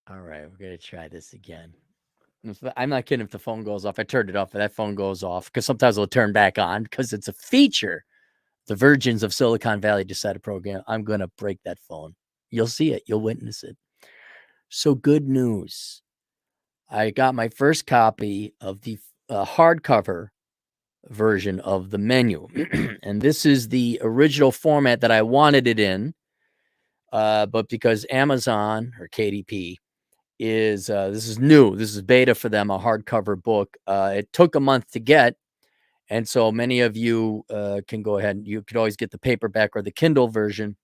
All right, we're gonna try this again. I'm not kidding if the phone goes off. I turned it off, but that phone goes off because sometimes it'll turn back on because it's a feature. The virgins of Silicon Valley decided program. I'm gonna break that phone. You'll see it. You'll witness it. So good news. I got my first copy of the hardcover version of the menu, and this is the original format that I wanted it in. But because Amazon or KDP is this is new. This is beta for them, a hardcover book. It took a month to get, and so many of you can go ahead and you could always get the paperback or the Kindle version.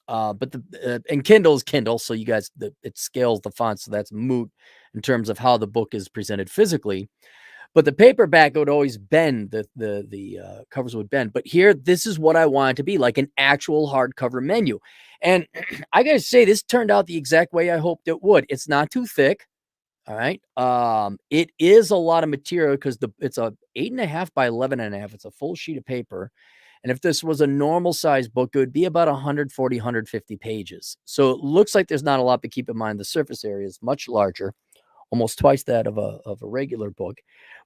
But the and Kindle's Kindle, so you guys it scales the font, so that's moot in terms of how the book is presented physically. But the paperback would always bend, the covers would bend. But here, this is what I want it to be, like an actual hardcover menu. And I gotta say, this turned out the exact way I hoped it would. It's not too thick. All right. It is a lot of material because it's a 8.5 by 11.5. It's a full sheet of paper. And if this was a normal size book, it would be about 140, 150 pages. So it looks like there's not a lot, but keep in mind the surface area is much larger, almost twice that of a regular book.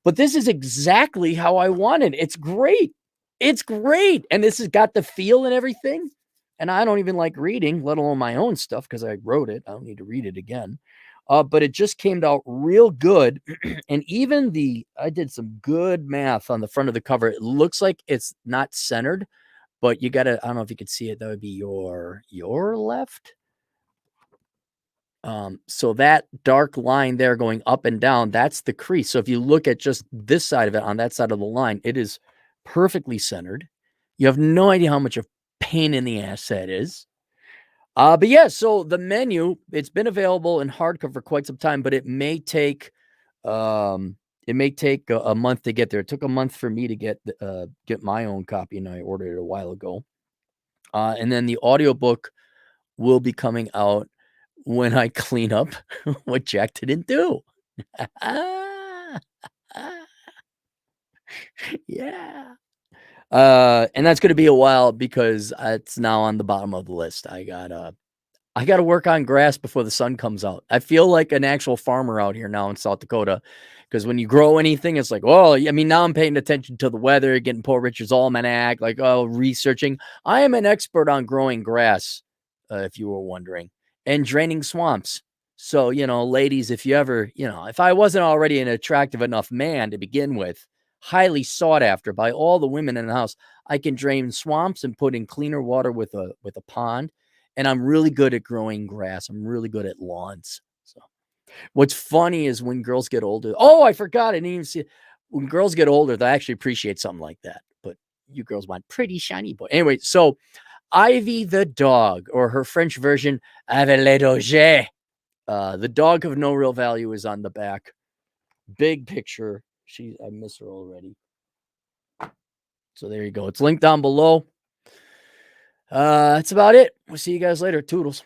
But this is exactly how I wanted. It's great. It's great. And this has got the feel and everything. And I don't even like reading, let alone my own stuff, because I wrote it. I don't need to read it again. But it just came out real good. And even I did some good math on the front of the cover. It looks like it's not centered, but you got to, I don't know if you could see it. That would be your left. So that dark line there going up and down, that's the crease. So if you look at just this side of it on that side of the line, it is perfectly centered. You have no idea how much of pain in the ass that is. But yeah, so the menu, it's been available in hardcover for quite some time, but it may take a month to get there. It took a month for me to get my own copy, and I ordered it a while ago. And then the audiobook will be coming out when I clean up what Jack didn't do. Yeah. And that's going to be a while because it's now on the bottom of the list. I got to work on grass before the sun comes out. I feel like an actual farmer out here now in South Dakota, because when you grow anything, it's like, oh, I mean, now I'm paying attention to the weather, getting Poor Richard's Almanac, like, researching. I am an expert on growing grass, if you were wondering, and draining swamps. So, ladies, if you ever, if I wasn't already an attractive enough man to begin with, highly sought after by all the women in the house, I can drain swamps and put in cleaner water with a pond. And I'm really good at growing grass. I'm really good at lawns. So what's funny is when girls get older. Oh, I forgot. I didn't even see it. When girls get older, they actually appreciate something like that. But you girls want pretty shiny boy. Anyway, so Ivy the dog, or her French version, Ivy le Doge. The dog of no real value is on the back. Big picture. I miss her already. So there you go. It's linked down below. That's about it. We'll see you guys later. Toodles.